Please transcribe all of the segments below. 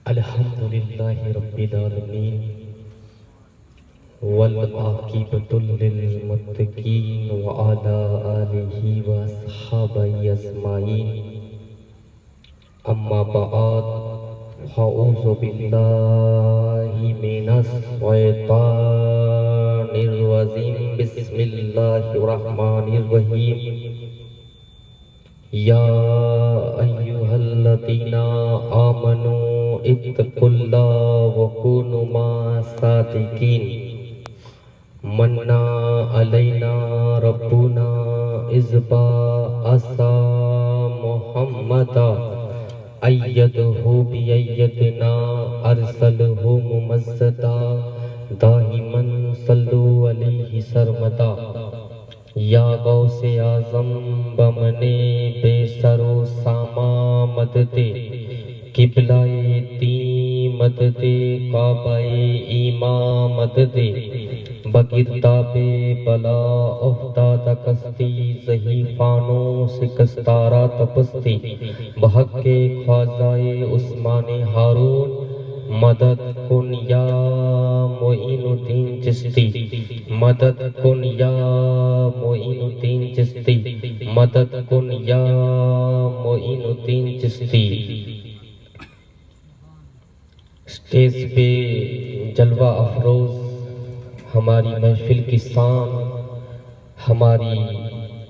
الحمدللہ رب العالمین والعاقبۃ للمتقین وعلی آلہ واصحابہ اجمعین اما بعد فاعوذ باللہ من الشیطان الرجیم بسم اللہ الرحمن الرحیم یا ایہا الذین آمنوا اتقوا اللہ وکونوا مع الصادقین منّا علینا ربنا اذ بعث محمدا ایدہ بیدنا ارسلہ ممزدا دائما صلو علیہ سرمدا یا غوث اعظم بمنے بے سر و ساما مدد قبلہ دین مدد کعبہ ایمان مدد بگرداب بلا افتاد کستی ضعیفانوں سکستارا تپستی بحق خواجہ عثمان ہارون مدد کن یا معین الدین چشتی مدد کن یا معین الدین چشتی مدد کن یا معین الدین چشتی۔ اسٹیج پہ جلوہ افروز ہماری محفل کی شان، ہماری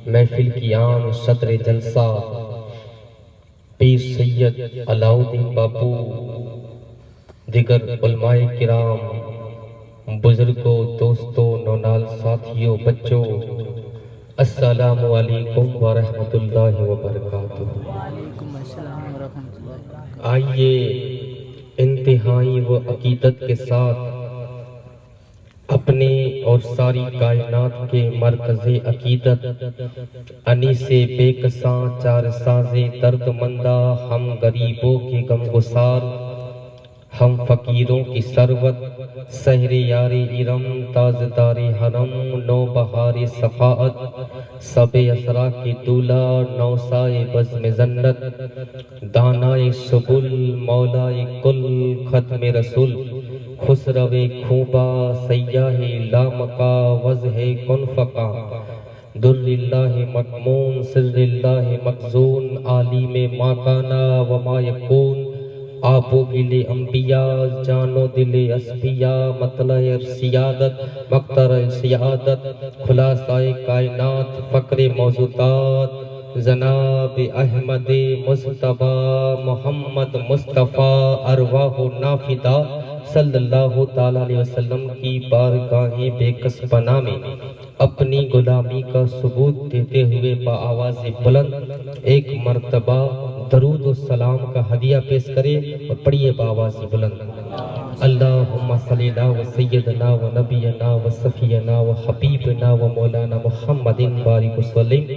محفل کی آن، صدر جلسہ پیر سید علاء الدین بابو، دیگر علماء کرام، بزرگوں، دوستوں، نونال ساتھیوں، بچوں، السلام علیکم ورحمۃ اللہ وبرکاتہ۔ وعلیکم السلام ورحمۃ اللہ وبرکاتہ۔ آئیے انتہائی و عقیدت کے ساتھ اپنے اور ساری کائنات کے مرکز عقیدت انیس بے کساں چار ساز درد مندہ، ہم غریبوں کے غم گسار، ہم فقیروں کی ثروت، سحر یار ارم، تاجدار حرم، نو بہار صفاعت، سب اسرا کے دولہ، نوسائے بزم جنت، دانائے سبل، مولائے کل، ختم رسول، خسرو کھوبا، سیاہ لامکا، وضح کن فقا، در اللہ مکمون، سر اللہ مخزون، عالم ما کانا وما یکون، آب و گل انبیاء، جان و دل اصفیاء، مطلع سیادت، مقتر سیادت، خلاصۂ کائنات، فقر موجودات، جناب احمد مصطفیٰ محمد مصطفیٰ ارواح نافدہ صلی اللہ تعالیٰ علیہ وسلم کی بارگاہ بے کس پناہ میں اپنی غلامی کا ثبوت دیتے ہوئے بآواز بلند ایک مرتبہ درود و سلام کا ہدیہ پیش کرے اور پڑھیے بآواز بلند: اللہم صلی اللہ و سیدنا و نبینا و صفینا و حبیبنا و مولانا محمد بارک وسلم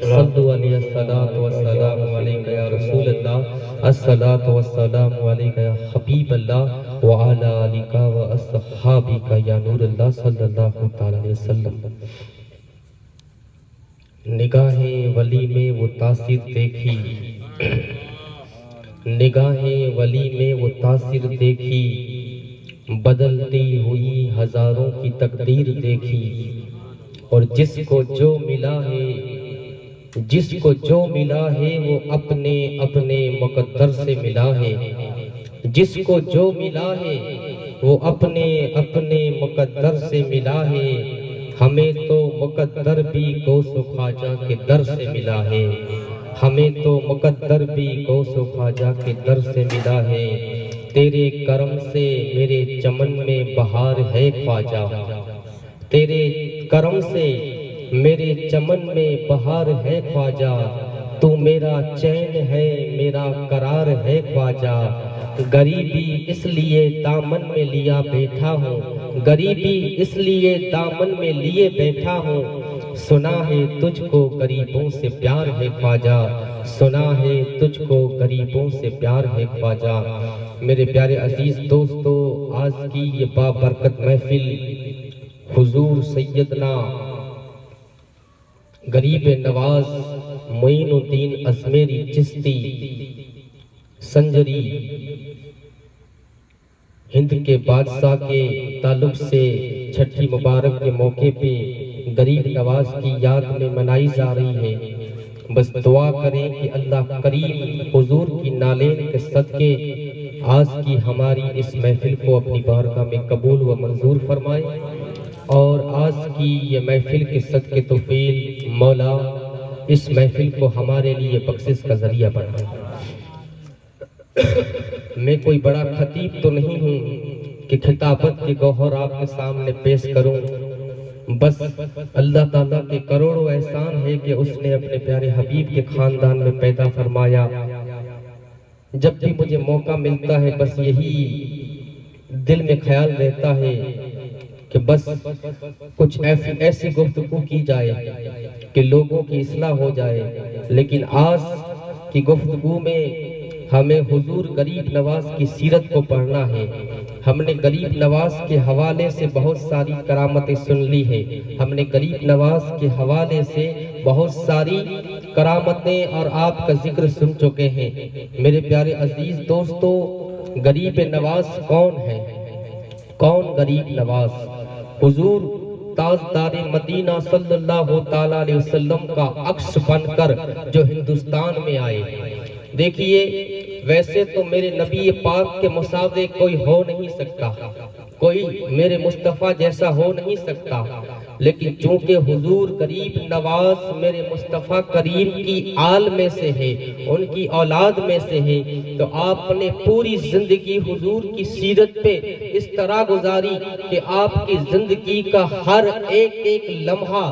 صلو علیہ الصلاۃ والسلام علیکہ یا رسول اللہ، الصلاۃ والسلام علیکہ یا حبیب اللہ وعلی آلک و اصحابک یا نور اللہ صلی اللہ تعالی علیہ وسلم۔ نگاہ ولی میں وہ تاثیر دیکھی، نگاہ ولی میں وہ تاثیر دیکھی، بدلتی ہوئی ہزاروں کی تقدیر دیکھی، اور جس کو جو ملا ہے، جس کو جو ملا ہے وہ اپنے اپنے مقدر سے ملا ہے، جس کو جو ملا ہے وہ اپنے اپنے مقدر سے ملا ہے، ہمیں تو مقدر بھی غوث و خواجہ کے در سے ملا ہے، ہمیں تو مقدر بھی غوث و خواجہ کے در سے ملا ہے، تیرے کرم سے میرے چمن میں بہار ہے خواجہ، تیرے کرم سے میرے چمن میں بہار ہے خواجہ، تو میرا چین ہے میرا قرار ہے خواجہ، غریبی اس لیے دامن میں لیا بیٹھا ہوں، غریبی اس لیے دامن میں لیے بیٹھا ہوں، سنا ہے تجھ کو غریبوں سے پیار ہے خواجہ، سنا ہے تجھ کو غریبوں سے پیار ہے خواجہ۔ میرے پیارے عزیز دوستو، آج کی یہ بابرکت محفل حضور سیدنا غریب نواز معین الدین ازمیری چشتی سنجری ہند کے بادشاہ کے تعلق سے چھٹی مبارک کے موقع پہ غریب نواز کی یاد میں منائی جا رہی ہے۔ بس دعا کریں کہ اللہ کریم حضور کی نالین کے صدقے آج کی ہماری اس محفل کو اپنی بارگاہ میں قبول و منظور فرمائے، اور آج کی یہ محفل کے صدقے توفیل مولا اس محفل کو ہمارے لیے بخشش کا ذریعہ بنائے۔ میں کوئی بڑا خطیب تو نہیں ہوں کہ خطابت کے گوہر آپ کے سامنے پیش کروں، بس اللہ تعالیٰ کے کروڑوں احسان ہے کہ اس نے اپنے پیارے حبیب کے خاندان میں پیدا فرمایا۔ جب بھی مجھے موقع ملتا ہے بس یہی دل میں خیال رہتا ہے کہ بس کچھ ایسی گفتگو کی جائے کہ لوگوں کی اصلاح ہو جائے، لیکن آج کی گفتگو میں ہمیں حضور غریب نواز کی سیرت کو پڑھنا ہے۔ ہم نے غریب نواز کے حوالے سے بہت ساری کرامتیں سن لی ہیں، ہم نے غریب نواز کے حوالے سے بہت ساری کرامتیں اور آپ کا ذکر سن چکے ہیں۔ میرے پیارے عزیز دوستو، غریب نواز کون ہے؟ کون غریب نواز؟ حضور تاجدار مدینہ صلی اللہ تعالیٰ علیہ وسلم کا عکس بن کر جو ہندوستان میں آئے۔ دیکھیے، ویسے تو میرے نبی پاک کے مساوے کوئی ہو نہیں سکتا، کوئی میرے مصطفیٰ جیسا ہو نہیں سکتا، لیکن چونکہ حضور غریب نواز میرے مصطفیٰ کریم کی آل میں سے ہے، ان کی اولاد میں سے ہے، تو آپ نے پوری زندگی حضور کی سیرت پہ اس طرح گزاری کہ آپ کی زندگی کا ہر ایک لمحہ،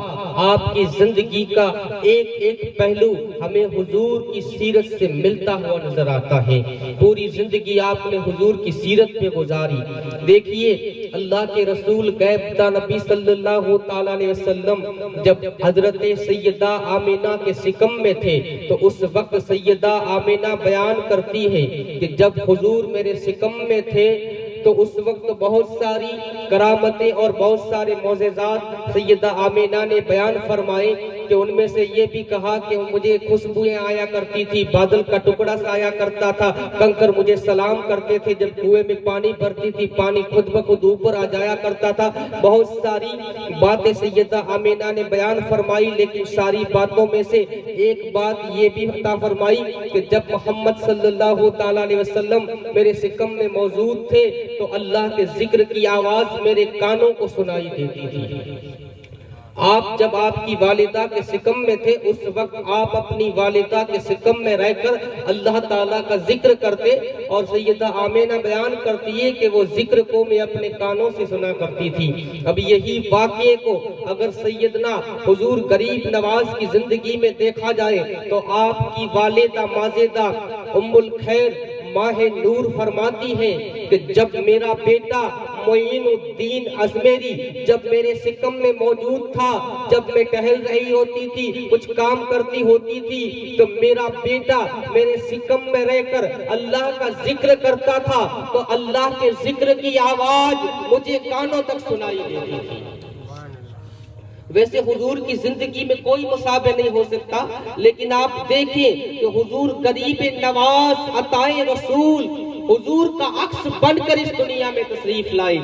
آپ کی زندگی کا ایک پہلو ہمیں حضور کی سیرت سے ملتا ہوا نظر آتا ہے۔ پوری زندگی آپ نے حضور کی سیرت پہ گزاری۔ دیکھیے، اللہ کے رسول غیبدہ نبی صلی اللہ تعالیٰ علیہ وسلم جب حضرت سیدہ آمینہ کے سکم میں تھے تو اس وقت سیدہ آمینہ بیان کرتی ہے کہ جب حضور میرے سکم میں تھے تو اس وقت بہت ساری کرامتیں اور بہت سارے معجزات سیدہ آمینہ نے بیان فرمائے، کہ ان میں سے یہ بھی کہا کہ مجھے خوشبوئیں آیا کرتی تھی، بادل کا ٹکڑا سا آیا کرتا تھا، کنکر مجھے سلام کرتے تھے، جب کنویں میں پانی بھرتی تھی پانی خود بخود اوپر آ جایا کرتا تھا۔ بہت ساری باتیں سیدہ آمینہ نے بیان فرمائی، لیکن ساری باتوں میں سے ایک بات یہ بھی عطا فرمائی کہ جب محمد صلی اللہ تعالیٰ علیہ وسلم میرے سکم میں موجود تھے تو اللہ کے ذکر کی آواز میرے کانوں کو سنائی دیتی تھی۔ آپ جب آپ کی والدہ کے سکم میں تھے اس وقت آپ اپنی والدہ کے سکم میں رہ کر اللہ تعالیٰ کا ذکر کرتے، اور سیدہ آمینہ بیان کرتی ہے کہ وہ ذکر کو میں اپنے کانوں سے سنا کرتی تھی۔ اب یہی واقعے کو اگر سیدنا حضور غریب نواز کی زندگی میں دیکھا جائے تو آپ کی والدہ ماجدہ ام الخیر ماہ نور فرماتی ہیں کہ جب میرا بیٹا معین الدین ازمیری جب میرے سکم میں موجود تھا، جب میں ٹہل رہی ہوتی تھی، کچھ کام کرتی ہوتی تھی، تو میرا بیٹا میرے سکم میں رہ کر اللہ کا ذکر کرتا تھا تو اللہ کے ذکر کی آواز مجھے کانوں تک سنائی دیتی تھی۔ ویسے حضور کی زندگی میں کوئی مشابہ نہیں ہو سکتا، لیکن آپ دیکھیں کہ حضور غریب نواز عطائے رسول حضور کا عکس بن کر اس دنیا میں تشریف لائے۔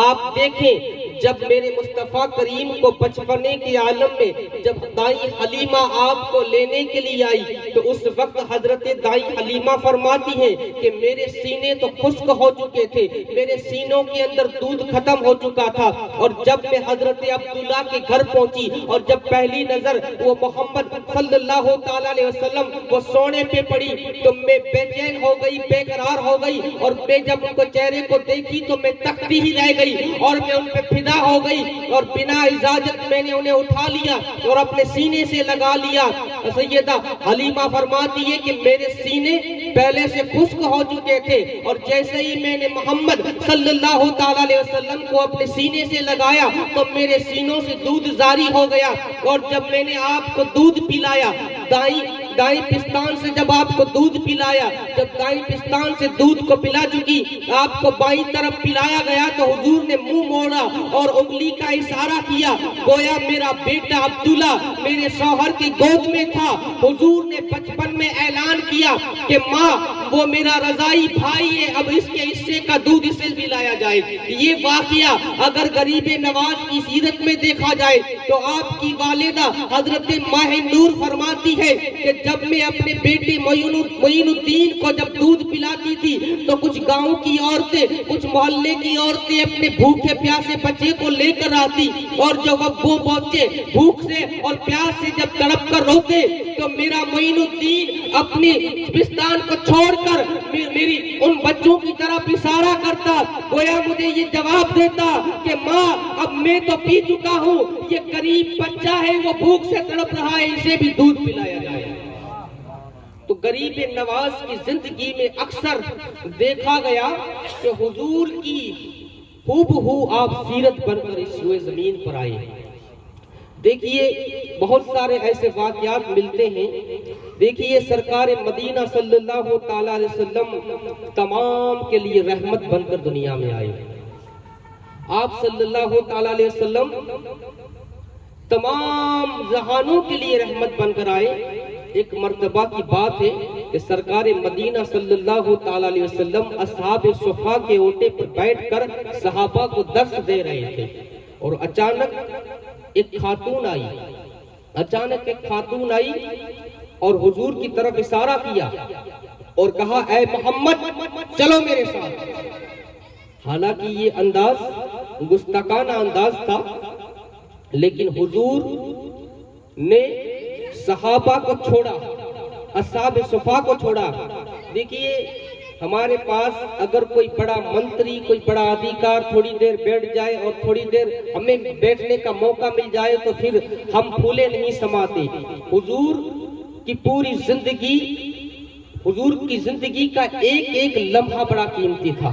آپ دیکھیں جب میرے مصطفیٰ کریم کو بچپنے کے عالم میں جب دائی حلیمہ آپ کو لینے کے لیے آئی تو اس وقت حضرت دائی حلیمہ فرماتی ہیں کہ میرے سینے تو خشک ہو چکے تھے، میرے سینوں کے اندر دودھ ختم ہو چکا تھا، اور جب میں حضرت عبداللہ کے گھر پہنچی اور جب پہلی نظر وہ محمد صلی اللہ تعالیٰ علیہ وسلم وہ سونے پہ پڑی تو میں بے چین ہو گئی، بے قرار ہو گئی، اور میں جب ان کو چہرے کو دیکھی تو میں تکتی ہی رہ گئی اور میں ان پہ فدا ہو گئی، اور بنا اجازت میں نے انہیں اٹھا لیا اور اپنے سینے سے لگا لیا۔ سیدہ حلیمہ فرماتی ہے کہ میرے سینے پہلے سے خشک ہو چکے تھے، اور جیسے ہی میں نے محمد صلی اللہ تعالیٰ علیہ وسلم کو اپنے سینے سے لگایا تو میرے سینوں سے دودھ جاری ہو گیا، اور جب میں نے آپ کو دودھ پلایا، دائیں پستان سے جب آپ کو دودھ پلایا، جب دائیں پستان سے دودھ کو پلا چکی آپ کو بائیں طرف پلایا گیا تو حضور نے منہ موڑا اور انگلی کا اشارہ کیا، گویا میرا بیٹا عبداللہ میرے شوہر کی گود میں تھا۔ حضور نے بچپن میں اعلان کیا کہ ماں وہ میرا رضائی بھائی ہے، اب اس کے حصے کا دودھ اسے بھی لایا جائے۔ یہ واقعہ اگر غریب نواز کی سیرت میں دیکھا جائے تو آپ کی والدہ حضرت ماہ نور فرماتی ہے کہ جب میں اپنے بیٹے معین الدین کو جب دودھ پلاتی تھی تو کچھ گاؤں کی عورتیں، کچھ محلے کی عورتیں اپنے بھوکے پیاسے بچے کو لے کر آتی، اور جب وہ بچے بھوک سے اور پیاس سے جب تڑپ کر روتے تو میرا معین الدین اپنی پستان کو چھوڑ کر میری ان بچوں کی طرف اشارہ کرتا، گویا مجھے یہ جواب دیتا کہ ماں اب میں تو پی چکا ہوں، یہ غریب بچہ ہے وہ بھوک سے تڑپ رہا ہے، اسے بھی دودھ پلایا جائے۔ تو غریب نواز کی زندگی میں اکثر دیکھا گیا کہ حضور کی ہو آپ سیرت بن کر اس روئے زمین پر آئے۔ دیکھیے بہت سارے ایسے واقعات ملتے ہیں۔ دیکھیے سرکار مدینہ صلی اللہ تعالیٰ علیہ وسلم تمام کے لیے رحمت بن کر دنیا میں آئے۔ آپ صلی اللہ تعالیٰ علیہ وسلم تمام جہانوں کے لیے رحمت بن کر آئے۔ ایک مرتبہ کی بات ہے کہ سرکار مدینہ صلی اللہ تعالیٰ علیہ وسلم اصحاب صفا کے اوٹے پر بیٹھ کر صحابہ کو درس دے رہے تھے، اور اچانک ایک خاتون آئی اور حضور کی طرف اشارہ کیا اور کہا اے محمد چلو میرے ساتھ۔ حالانکہ یہ انداز گستاخانہ انداز تھا، لیکن حضور نے صحابہ کو چھوڑا، اصحاب صفا کو چھوڑا۔ دیکھیے ہمارے پاس اگر کوئی بڑا منتری، کوئی بڑا ادھیکار تھوڑی دیر بیٹھ جائے اور تھوڑی دیر ہمیں بیٹھنے کا موقع مل جائے تو پھر ہم پھولے نہیں سماتے۔ حضور کی پوری زندگی، حضور کی زندگی کا ایک ایک لمحہ بڑا قیمتی تھا۔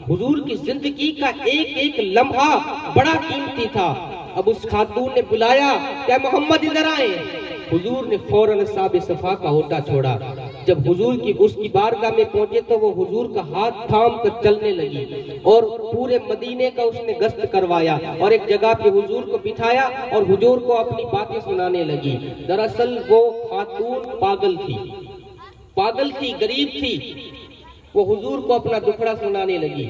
حضور کی زندگی کا ایک ایک لمحہ بڑا قیمتی تھا۔ اب اس خاتون نے بلایا کہ محمد ادھر آئیں۔ حضور نے فوراً اصحاب صفا کا اوٹا چھوڑا۔ جب حضور کی اس کی بارگاہ میں پہنچے تو وہ حضور کا ہاتھ تھام کر چلنے لگی، اور پورے مدینے کا اس نے گشت کروایا، اور ایک جگہ پہ حضور کو بٹھایا اور حضور کو اپنی باتیں سنانے لگی۔ دراصل وہ خاتون پاگل تھی، غریب تھی، وہ حضور کو اپنا دکھڑا سنانے لگی۔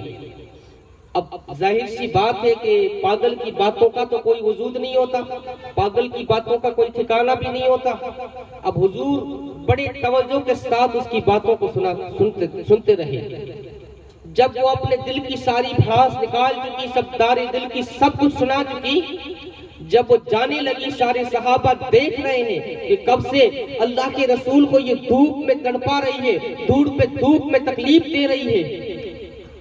اب ظاہر سی بات ہے کہ پاگل کی باتوں کا تو کوئی وجود نہیں ہوتا، پاگل کی باتوں کا کوئی ٹھکانہ بھی نہیں ہوتا۔ اب حضور بڑے توجہ کے ساتھ اس کی باتوں کو سنتے رہے۔ جب وہ اپنے دل کی ساری بھڑاس نکال چکی، سب داری دل کی سب کچھ سنا چکی، جب وہ جانے لگی سارے صحابہ دیکھ رہے ہیں کہ کب سے اللہ کے رسول کو یہ دھوپ میں تڑپا رہی ہے، دھوپ میں تکلیف دے رہی ہے۔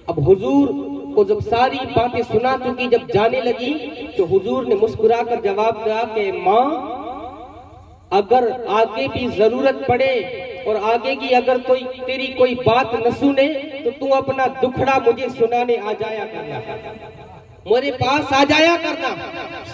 اب حضور کو جب ساری باتیں سنا چکی، جب جانے لگی تو حضور نے مسکرا کر جواب دیا کہ ماں اگر آگے بھی ضرورت پڑے اور آگے کی اگر تیری کوئی بات نہ سنے تو تو اپنا دکھڑا مجھے سنانے آ جایا کرنا، میرے پاس آ جایا کرنا۔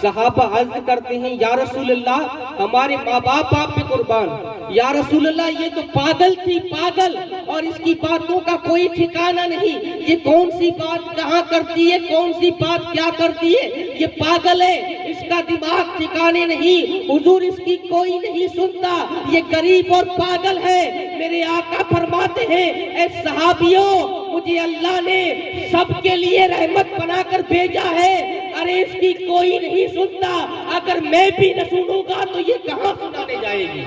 صحابہ عرض کرتے ہیں یا رسول اللہ ہمارے ماں باپ آپ پہ قربان، یا رسول اللہ یہ تو پاگل تھی، پاگل، اور اس کی باتوں کا کوئی ٹھکانہ نہیں، یہ کون سی بات کہاں کرتی ہے، کون سی بات کیا کرتی ہے، یہ پاگل ہے، اس کا دماغ ٹھکانے نہیں، حضور اس کی کوئی نہیں سنتا، یہ غریب اور پاگل ہے۔ میرے آقا فرماتے ہیں اے صحابیوں مجھے اللہ نے سب کے لیے رحمت بنا کر بھیجا ہے، ارے اس کی کوئی نہیں سنتا، اگر میں بھی نہ سنوں گا تو یہ کہاں سنانے جائے گی،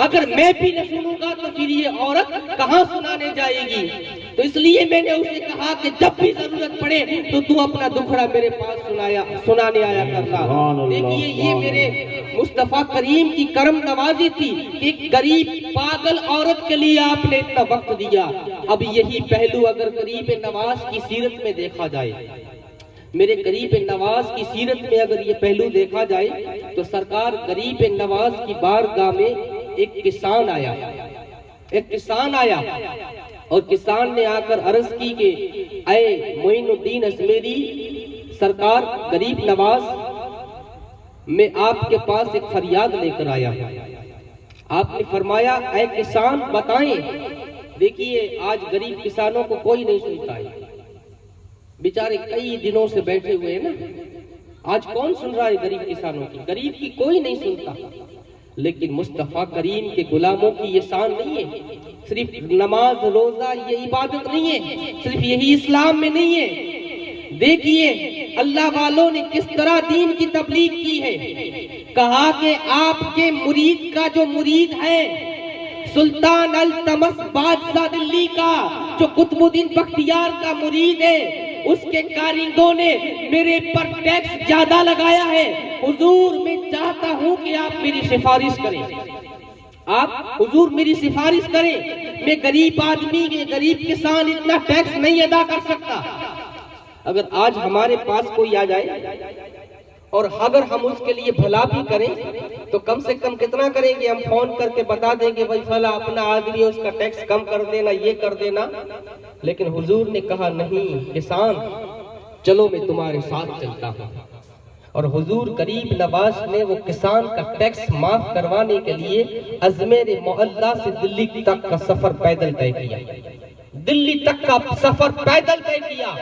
اگر میں بھی نہ سنوں گا تو پھر یہ عورت کہاں سنانے جائے گی۔ تو اس لیے میں نے اسے کہا کہ جب بھی ضرورت پڑے تو اپنا دکھڑا میرے پاس سنانے آیا کرتا۔ دیکھیے یہ میرے مصطفیٰ کریم کی کرم نوازی تھی، ایک غریب پاگل عورت کے لیے آپ نے اتنا وقت دیا۔ اب یہی پہلو اگر غریب نواز کی سیرت میں دیکھا جائے، میرے غریب نواز کی سیرت میں اگر یہ پہلو دیکھا جائے تو سرکار غریب نواز کی بارگاہ میں ایک کسان آیا اور کسان نے آ کر عرض کی کہ اے معین الدین ازمیری سرکار غریب نواز، میں آپ کے پاس ایک فریاد لے کر آیا۔ آپ نے فرمایا اے کسان بتائیں۔ دیکھیے آج غریب کسانوں کو کوئی نہیں سنتا ہے، بیچارے کئی دنوں سے بیٹھے ہوئے ہیں نا، آج کون سن رہا ہے غریب کسانوں کی؟ غریب کی کوئی نہیں سنتا، لیکن مصطفیٰ کریم کے غلاموں کی یہ شان نہیں ہے۔ صرف نماز روزہ یہ عبادت نہیں ہے، صرف یہی اسلام میں نہیں ہے۔ دیکھیے اللہ والوں نے کس طرح دین کی تبلیغ کی ہے۔ کہا کہ آپ کے مرید کا جو مرید ہے سلطان التمس بادشاہ دلی کا، جو قطب الدین بختیار کا مرید ہے، اس کے کارندوں نے میرے پر ٹیکس زیادہ لگایا ہے۔ حضور میں چاہتا ہوں کہ آپ میری سفارش کریں، آپ حضور میری سفارش کریں، میں غریب آدمی غریب کسان اتنا ٹیکس نہیں ادا کر سکتا۔ اگر آج ہمارے پاس کوئی آ جائے اور اگر ہم اس کے لیے بھلا بھی کریں تو کم سے کم کتنا کریں گے؟ ہم فون کر کے بتا دیں گے بھائی فلاں اپنا آدمی اس کا ٹیکس کم کر دینا، یہ کر دینا۔ لیکن حضور نے کہا نہیں کسان چلو میں تمہارے ساتھ چلتا ہوں۔ اور حضور غریب نواز نے وہ کسان کا ٹیکس معاف کروانے کے لیے اجمیر معلیٰ سے دلی تک کا سفر پیدل طے کیا، دلی تک کا سفر پیدل طے کیا۔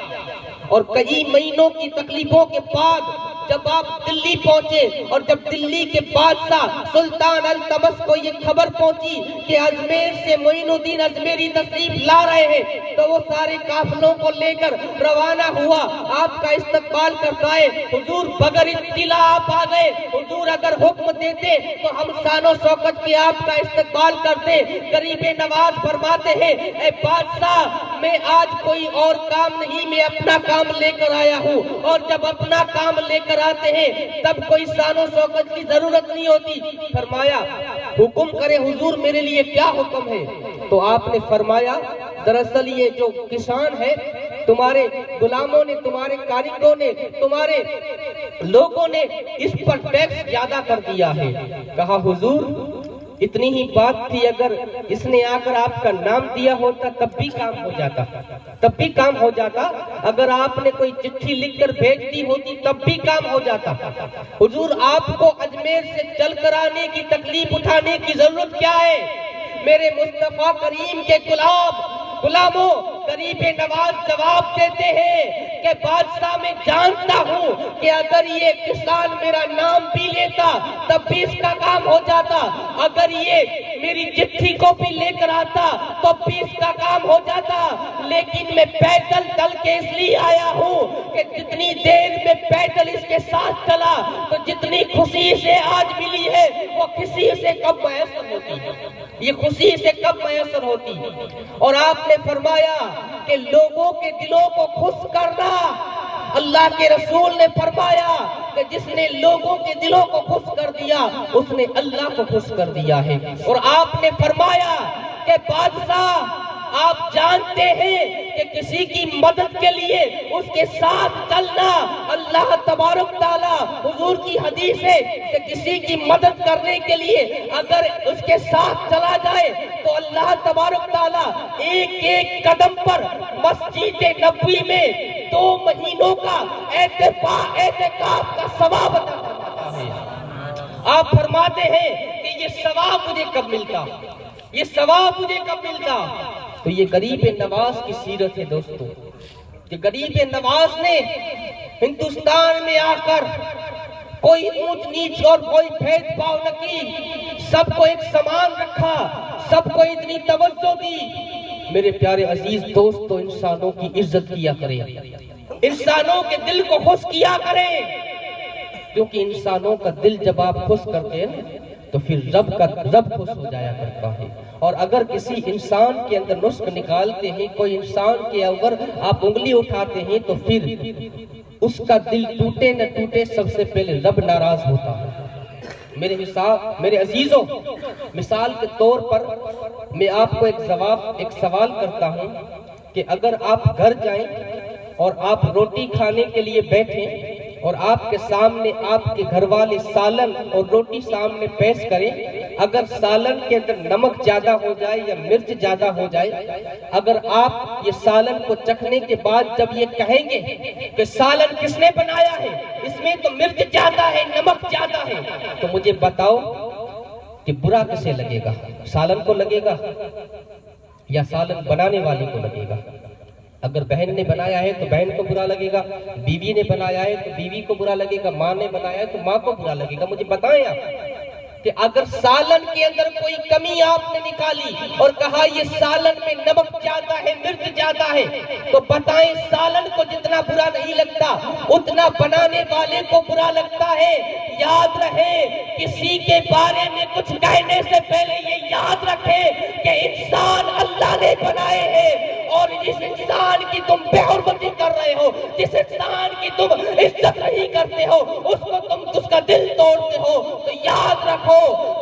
اور کئی مہینوں کی تکلیفوں کے بعد جب آپ دلی پہنچے اور جب دلی کے بادشاہ سلطان التمس کو یہ خبر پہنچی کہ اجمیر سے معین الدین اجمیری تشریف لا رہے ہیں، تو وہ سارے قافلوں کو لے کر روانہ ہوا، آپ کا استقبال کرتا ہے۔ حضور بغیر اطلاع آپ آ گئے، حضور اگر حکم دیتے تو ہم شان و شوکت کے آپ کا استقبال کرتے۔ غریب نواز فرماتے ہیں اے بادشاہ میں آج کوئی اور کام نہیں، میں اپنا کام لے کر آیا ہوں، اور جب اپنا کام لے کر آتے ہیں تب کوئی شان و شوکت کی ضرورت نہیں ہوتی۔ فرمایا حکم کرے حضور میرے لیے کیا حکم ہے؟ تو آپ نے فرمایا دراصل یہ جو کسان ہے تمہارے غلاموں نے، تمہارے کارندوں نے، تمہارے لوگوں نے اس پر ٹیکس زیادہ کر دیا ہے۔ کہا حضور اتنی ہی بات تھی، اگر اس نے آ کر آپ کا نام دیا ہوتا تب بھی کام ہو جاتا، تب بھی کام ہو جاتا۔ اگر آپ نے کوئی چٹھی لکھ کر بھیج دی ہوتی تب بھی کام ہو جاتا۔ حضور آپ کو اجمیر سے چل کر آنے کی تکلیف اٹھانے کی ضرورت کیا ہے؟ میرے مصطفیٰ کریم کے غلاموں غریب نواز جواب دیتے ہیں کہ بادشاہ میں جانتا ہوں کہ اگر یہ کسان میرا نام بھی لیتا تب بھی اس کا کام ہو جاتا، اگر یہ میری چٹھی کو بھی لے کر آتا تو بھی اس کا کام ہو جاتا، لیکن میں پیدل چل کے اس لیے آیا ہوں کہ جتنی دیر میں پیدل اس کے ساتھ چلا تو جتنی خوشی سے آج ملی ہے وہ کسی سے کم میسر ہوتی، یہ خوشی سے کم میسر ہوتی۔ اور آپ نے فرمایا کہ لوگوں کے دلوں کو خوش کرنا، اللہ کے رسول نے فرمایا کہ جس نے لوگوں کے دلوں کو خوش کر دیا اس نے اللہ کو خوش کر دیا ہے۔ اور آپ نے فرمایا کہ بادشاہ آپ جانتے ہیں کہ کسی کی مدد کے لیے اس کے ساتھ چلنا، اللہ تبارک تعالیٰ حضور کی حدیث ہے کہ کسی کی مدد کرنے کے لیے اگر اس کے ساتھ چلا جائے تو اللہ تبارک تعالیٰ ایک ایک قدم پر مسجد نبوی میں 2 مہینوں کا اعتکاف کا ثواب عطا فرماتا ہے۔ آپ فرماتے ہیں کہ یہ ثواب مجھے کب ملتا، یہ ثواب مجھے کب ملتا؟ تو یہ غریب نواز کی سیرت ہے دوستو، کہ غریب نواز نے ہندوستان میں آ کر کوئی اونچ نیچ اور کوئی بھید بھاؤ نہ کی، سب کو ایک سمان رکھا، سب کو اتنی توجہ دی۔ میرے پیارے عزیز دوستو انسانوں کی عزت کیا کریں، انسانوں کے دل کو خوش کیا کریں، کیونکہ انسانوں کا دل جب آپ خوش کرتے ہیں تو پھر رب خوش ہو جایا کرتا ہے۔ اور اگر کسی انسان کے اندر نسخ نکالتے ہیں، کوئی انسان کے اوپر آپ انگلی اٹھاتے ہیں تو پھر اس کا دل ٹوٹے نہ ٹوٹے سب سے پہلے رب ناراض ہوتا ہے۔ میرے عزیزوں مثال کے طور پر میں آپ کو ایک سوال کرتا ہوں کہ اگر آپ گھر جائیں اور آپ روٹی کھانے کے لیے بیٹھیں اور آپ کے سامنے آپ کے گھر والے سالن اور روٹی سامنے پیش کریں، اگر سالن کے اندر نمک زیادہ ہو جائے یا مرچ زیادہ ہو جائے، اگر آپ یہ سالن کو چکھنے کے بعد جب یہ کہیں گے کہ سالن کس نے بنایا ہے، اس میں تو مرچ زیادہ ہے، نمک زیادہ ہے، تو مجھے بتاؤ کہ برا کسے لگے گا؟ سالن کو لگے گا یا سالن بنانے والے کو لگے گا؟ اگر بہن نے بنایا ہے تو بہن کو برا لگے گا، بیوی نے بنایا ہے تو بیوی کو برا لگے گا، ماں نے بنایا ہے تو ماں کو برا لگے گا۔ مجھے بتائیں آپ کہ اگر سالن کے اندر کوئی کمی آپ نے نکالی اور کہا یہ سالن میں نمک زیادہ ہے، مرچ زیادہ ہے، تو بتائیں سالن کو جتنا برا نہیں لگتا اتنا بنانے والے کو برا لگتا ہے۔ یاد رہے کسی کے بارے میں کچھ کہنے سے پہلے یہ یاد رکھے کہ انسان اللہ نے بنائے ہیں، اور جس انسان کی تم بے حرمتی کر رہے ہو، جس انسان کی تم عزت نہیں کرتے ہو، اس کا دل توڑتے ہو، تو یاد رکھو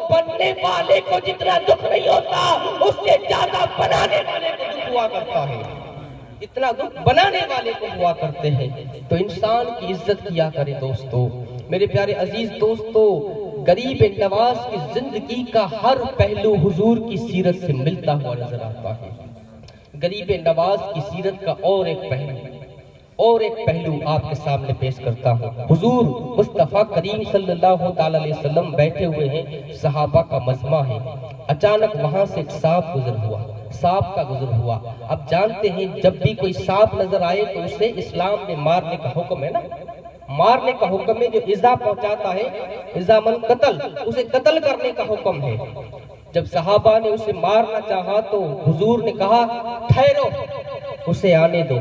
بننے والے کو جتنا دکھ نہیں ہوتا اس سے زیادہ بنانے والے کو دکھ ہوا کرتا ہے۔ اتنا دکھ بنانے والے کو ہوا کرتے ہیں۔ تو انسان کی عزت کیا کرے دوستو۔ میرے پیارے عزیز دوستو، غریب نواز کی زندگی کا ہر پہلو حضور کی سیرت سے ملتا ہوا نظر آتا ہے۔ غریب نواز کی سیرت کا اور ایک پہلو آپ کے سامنے پیش کرتا ہوں۔ حضور مصطفیٰ کریم صلی اللہ تعالی علیہ وسلم بیٹھے ہوئے ہیں، صحابہ کا مجمع ہے، اچانک وہاں سے ایک سانپ گزر ہوا۔ اب جانتے ہیں جب بھی کوئی سانپ نظر آئے تو اسے اسلام میں مارنے کا حکم ہے نا، مارنے کا حکم ہے، جو ایذا پہنچاتا ہے ایذا من قتل، اسے قتل کرنے کا حکم ہے۔ جب صحابہ نے اسے مارنا چاہا تو حضور نے کہا ٹھہرو، اسے آنے دو۔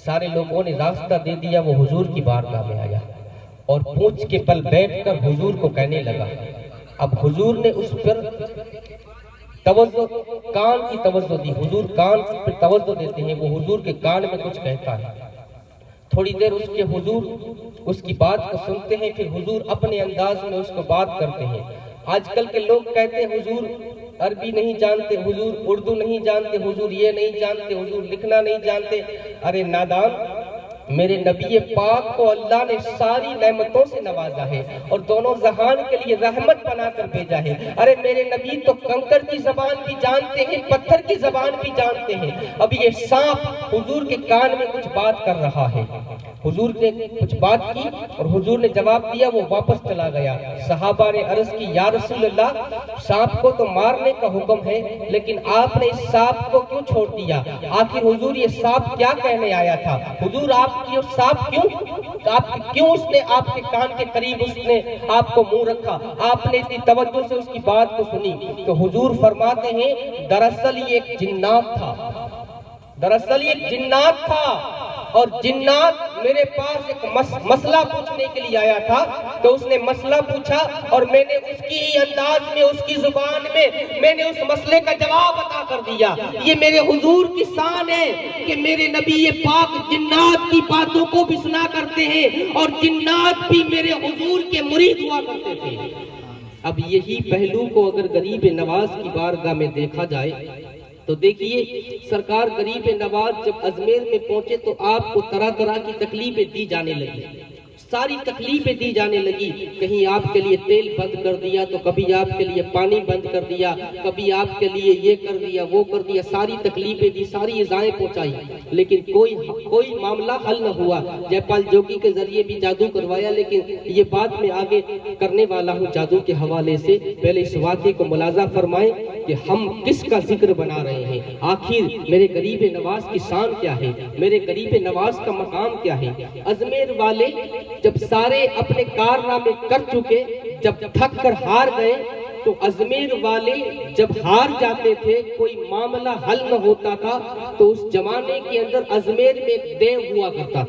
سارے لوگوں نے راستہ دے دیا، وہ حضور کی بارگاہ میں آیا اور پونچھ کے پل بیٹھ کر حضور کو کہنے لگا۔ اب حضور نے اس پر کان کی توجہ دی، حضور کان پر توجہ دیتے ہیں، وہ حضور کے کان میں کچھ کہتا ہے۔ تھوڑی دیر حضور اس کی بات کو سنتے ہیں، پھر حضور اپنے انداز میں اس کو بات کرتے ہیں۔ آج کل کے لوگ کہتے ہیں حضور عربی نہیں جانتے، حضور اردو نہیں جانتے، حضور یہ نہیں جانتے، حضور لکھنا نہیں جانتے۔ ارے نادان، میرے نبی پاک کو اللہ نے ساری نعمتوں سے نوازا ہے اور دونوں جہان کے لیے رحمت بنا کر بھیجا ہے۔ ارے میرے نبی تو کنکر کی زبان بھی جانتے ہیں، پتھر کی زبان بھی جانتے ہیں۔ اب یہ سانپ حضور کے کان میں کچھ بات کر رہا ہے۔ حضور نے کچھ بات کی اور حضور نے جواب دیا، وہ واپس چلا گیا۔ صحابہ نے عرض کی، یا رسول اللہ، سانپ کو تو مارنے کا حکم ہے لیکن آپ نے اس سانپ کو کیوں چھوڑ دیا؟ آخر حضور یہ سانپ کیا کہنے آیا تھا؟ حضور آپ کی وہ سانپ کیوں اس نے آپ کے کان کے قریب اس نے آپ کو منہ رکھا؟ آپ نے اتنی توجہ سے اس کی بات کو سنی تو حضور فرماتے ہیں دراصل یہ ایک جنات تھا اور جنات میرے پاس ایک مسئلہ پوچھنے کے لیے آیا تھا، تو اس نے مسئلہ پوچھا اور میں نے اس کی انداز میں، اس کی زبان میں نے اس مسئلے کا جواب عطا کر دیا۔ یہ میرے حضور کی شان ہے کہ میرے نبی پاک جنات کی باتوں کو بھی سنا کرتے ہیں اور جنات بھی میرے حضور کے مرید ہوا کرتے تھے۔ اب یہی پہلو کو اگر غریب نواز کی بارگاہ میں دیکھا جائے تو دیکھیے، سرکار غریب نواز جب اجمیر میں پہنچے تو آپ کو طرح طرح کی تکلیفیں دی جانے لگی، ساری تکلیفیں دی جانے لگی۔ کہیں آپ کے لیے تیل بند کر دیا تو کبھی آپ کے لیے پانی بند کر دیا، کبھی آپ کے لیے یہ کر دیا وہ کر دیا، ساری تکلیفیں دی، ساری ایذائیں پہنچائی، لیکن کوئی معاملہ حل نہ ہوا۔ جے پال جوگی کے ذریعے بھی جادو کروایا، لیکن یہ بات میں آگے کرنے والا ہوں جادو کے حوالے سے۔ پہلے اس واقعے کو ملاحظہ فرمائیں کہ ہم کس کا ذکر بنا رہے ہیں، آخر میرے غریب نواز کی شان کیا ہے، میرے غریب نواز کا مقام کیا ہے۔ اجمیر والے جب سارے اپنے کارنامے کر چکے، جب تھک کر ہار گئے، تو اجمیر والے جب ہار جاتے تھے، کوئی معاملہ حل نہ ہوتا تھا، تو اس زمانے کے اندر اجمیر میں ایک دیو ہوا کرتا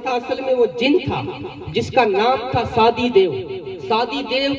تھا، اصل میں وہ جن تھا جس کا نام تھا سادی دیو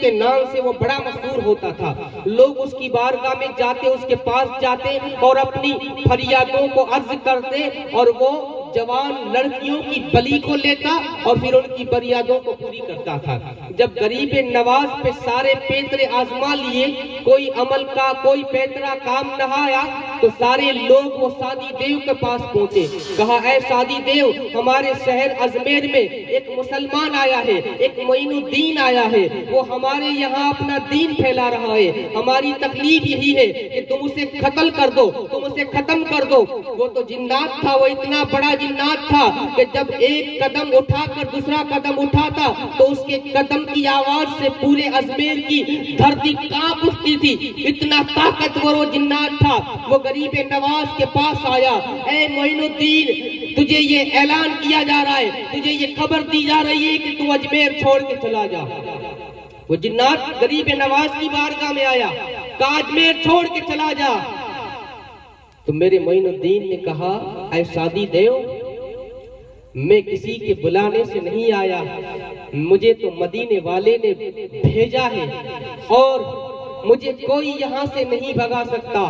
کے نام سے وہ بڑا مشہور ہوتا تھا۔ لوگ اس کی بارگاہ میں جاتے، اس کے پاس جاتے اور اپنی فریادوں کو عرض کرتے، اور وہ جوان لڑکیوں کی بلی کو لیتا اور پھر ان کی فریادوں کو پوری کرتا تھا۔ جب غریب نواز پہ سارے پیترے آزما لیے، کوئی عمل کا کوئی پیترا کام نہ آیا، تو سارے لوگ وہ سادی دیو کے پاس پہنچے، کہا اے سادی دیو، ہمارے شہر اجمیر میں ایک مسلمان آیا ہے، ایک معین الدین آیا ہے، وہ ہمارے یہاں اپنا دین پھیلا رہا ہے، ہماری تکلیف یہی ہے کہ تم اسے قتل کر دو، تم اسے ختم کر دو۔ وہ تو جنات تھا، وہ اتنا بڑا جنات تھا کہ جب ایک قدم اٹھا کر دوسرا قدم اٹھاتا تو اس کے قدم کی آواز سے پورے اجمیر کی دھرتی کانپ اٹھتی تھی، اتنا طاقتور وہ جنات تھا۔ وہ غریب نواز کے پاس آیا، اے معین الدین، تجھے یہ اعلان کیا جا رہا ہے، تجھے یہ خبر دی جا رہی ہے کہ تو اجمیر چھوڑ کے چلا جا۔ وہ جنات غریب نواز کی بارگاہ میں آیا، کہا اجمیر چھوڑ کے چلا جا۔ تو میرے معین الدین نے کہا اے سادی دیو، میں کسی کے بلانے سے نہیں آیا، مجھے تو مدینے والے نے بھیجا ہے اور مجھے کوئی یہاں سے نہیں بھگا سکتا۔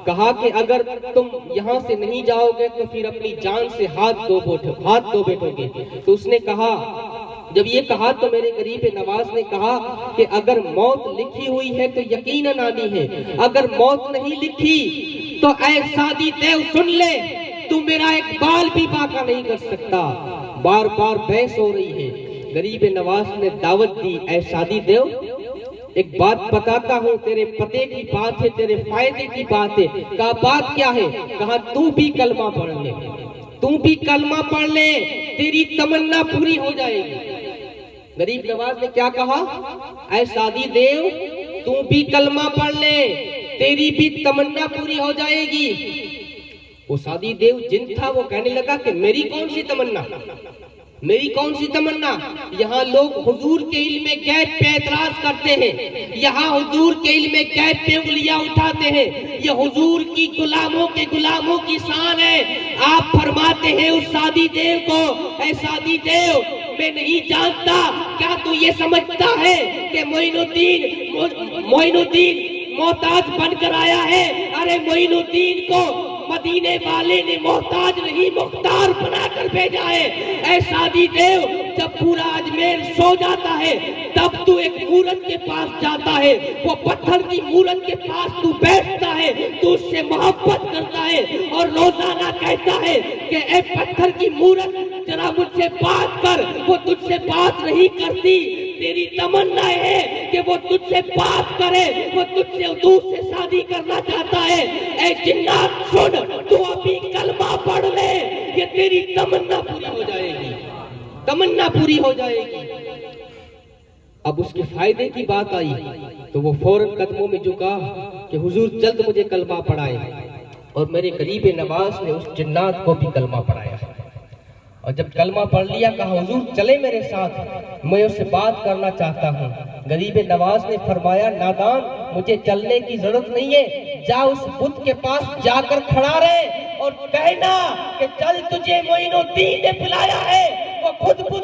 کہا کہ اگر تم یہاں سے نہیں جاؤ گے تو پھر اپنی جان سے ہاتھ دھو بیٹھو گے۔ تو اس نے کہا، جب یہ کہا تو میرے غریب نواز نے کہا کہ اگر موت لکھی ہوئی ہے تو یقیناً آنی ہے، اگر موت نہیں لکھی تو اے سادی دیو سن لے، تو میرا ایک بال بھی باقا نہیں کر سکتا۔ بار بار بحث ہو رہی ہے، غریب نواز نے دعوت دی، اے سادی دیو ایک بات بتاتا ہوں، تیرے پتے کی بات ہے، تیرے فائدے کی بات ہے۔ کہا بات کیا ہے؟ کہا تو بھی کلمہ پڑھ لے، تو بھی کلمہ پڑھ لے، تیری تمنا پوری ہو جائے گی۔ غریب نواز نے کیا کہا؟ اے سادی دیو تو بھی کلمہ پڑھ لے، تیری بھی تمنا پوری ہو جائے گی۔ وہ سادی دیو جن تھا وہ کہنے لگا کہ میری کون سی تمنا، میری کون سی تمنا؟ یہاں لوگ حضور کے علم غیب پہ اعتراض کرتے ہیں، یہاں حضور کے علم غیب پہ انگلیاں اٹھاتے ہیں، یہ حضور کی غلاموں کے غلاموں کی شان ہے۔ آپ فرماتے ہیں اس سادی دیو کو، اے سادی دیو میں نہیں جانتا، کیا تو یہ سمجھتا ہے کہ معین الدین محتاج بن کر آیا ہے؟ ارے معین الدین کو مدینے والے نے محتاج نہیں مختار بنا کر بھیجا ہے۔ اے سادی دیو جب پورا اجمیر سو جاتا ہے تب تو ایک مورت کے پاس جاتا ہے، وہ پتھر کی مورت کے پاس تو بیٹھتا ہے، تو اس سے محبت کرتا ہے اور روزانہ کہتا ہے کہ اے پتھر کی مورت ذرا مجھ سے بات کر، وہ تجھ سے بات نہیں کرتی، تیری تمنا ہے کہ وہ تجھ سے بات کرے، وہ تجھ سے سے شادی کرنا چاہتا ہے۔ اے جنات سن، تو ابھی کلمہ پڑھ لے، یہ تیری تمنا پوری ہو جائے گی، تمنا پوری ہو جائے گی۔ اب اس کے فائدے کی بات آئی تو وہ فوراً قدموں میں جھکا کہ حضور جلد مجھے کلمہ پڑھائے، اور میرے غریب نواز نے اس جنات کو بھی کلمہ پڑھایا، اور جب کلمہ پڑھ لیا کہا حضور چلے میرے ساتھ، میں اس سے بات کرنا چاہتا ہوں۔ غریب نواز نے فرمایا نادان مجھے چلنے کی ضرورت نہیں ہے، جا اس بت کے پاس جا کر کھڑا رہے اور کہنا کہ چل تجھے معین الدین نے بلایا ہے، وہ خود بخود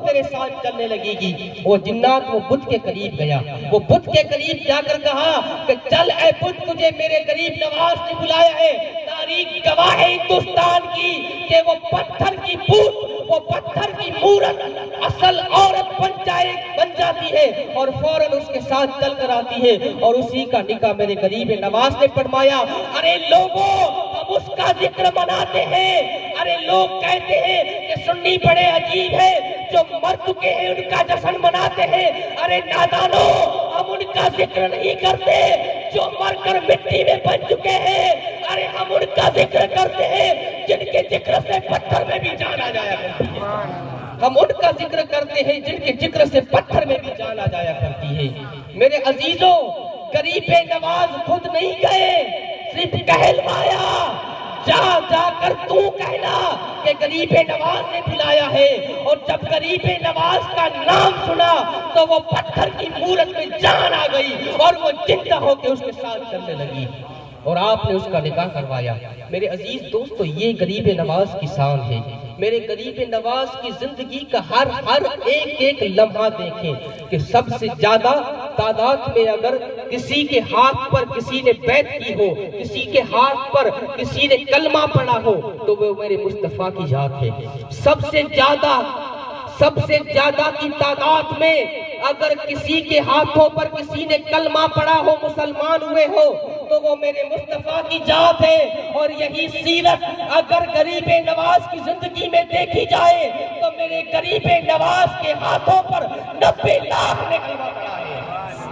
تیرے ساتھ چلنے لگے گی۔ وہ جنات وہ بت کے قریب گیا، وہ بت کے قریب جا کر کہا کہ چل اے بت تجھے میرے غریب نواز نے بلایا ہے، تاریخ گواہ ہے ہندوستان کی کہ وہ پتھر کی بت، وہ پتھر کی مورت اصل عورت بن جاتی ہے اور فوراً اس کے ساتھ چل کر آتی ہے، اور اسی کا نکاح میرے غریب نواز نے فرمایا۔ ارے لوگوں ہم اس کا ذکر مناتے ہیں، ارے لوگ کہتے ہیں کہ سنی بڑے عجیب ہے، جو مر چکے ہیں ان کا جشن مناتے ہیں۔ ارے نادانو ہم ان کا ذکر نہیں کرتے جو مر کر مٹی میں بن چکے ہیں، ارے ہم ان کا ذکر کرتے ہیں جن کے ذکر سے پتھر میں بھی جان آ جایا کرتی ہے، ہم ان کا ذکر کرتے ہیں جن کے ذکر سے پتھر میں بھی جان آ جایا کرتی ہے۔ میرے عزیزوں غریب نواز خود نہیں گئے، صرف کہلوایا، جا کر تو کہنا کہ غریب نواز نے بلایا ہے، اور جب غریب نواز کا نام سنا تو وہ پتھر کی مورت میں جان آ گئی اور وہ زندہ ہو کے اس کے ساتھ چلنے لگی، اور آپ نے اس کا نکاح کروایا۔ میرے عزیز دوستو یہ غریب نواز کی شان ہے۔ میرے غریب نواز کی زندگی کا ہر ایک لمحہ دیکھیں کہ سب سے زیادہ تعداد میں اگر کسی کے ہاتھ پر کسی نے بیعت کی ہو، کسی کے ہاتھ پر کسی نے کلمہ پڑھا ہو تو وہ میرے مصطفیٰ کی ذات ہے۔ سب سے زیادہ کی تعداد میں اگر کسی کے ہاتھوں پر کسی نے کلمہ پڑھا ہو، مسلمان ہوئے ہو تو وہ میرے مصطفیٰ کی ذات ہے، اور یہی سیرت اگر غریب نواز کی زندگی میں دیکھی جائے تو میرے غریب نواز کے ہاتھوں پر 90 لاکھ نے کلمہ پڑھا ہے۔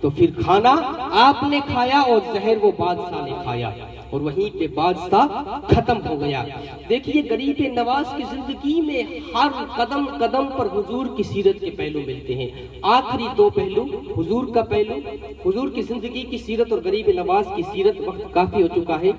تو پھر کھانا آپ نے کھایا اور زہر وہ بادشاہ نے کھایا، اور وہیں پہ بادشاہ ختم ہو گیا۔ دیکھیے غریب نواز کی زندگی میں ہر قدم قدم پر حضور کی سیرت کے پہلو ملتے ہیں۔ آخری دو پہلو، حضور کا پہلو، حضور کی زندگی کی سیرت اور غریب نواز کی سیرت۔ وقت کافی ہو چکا ہے۔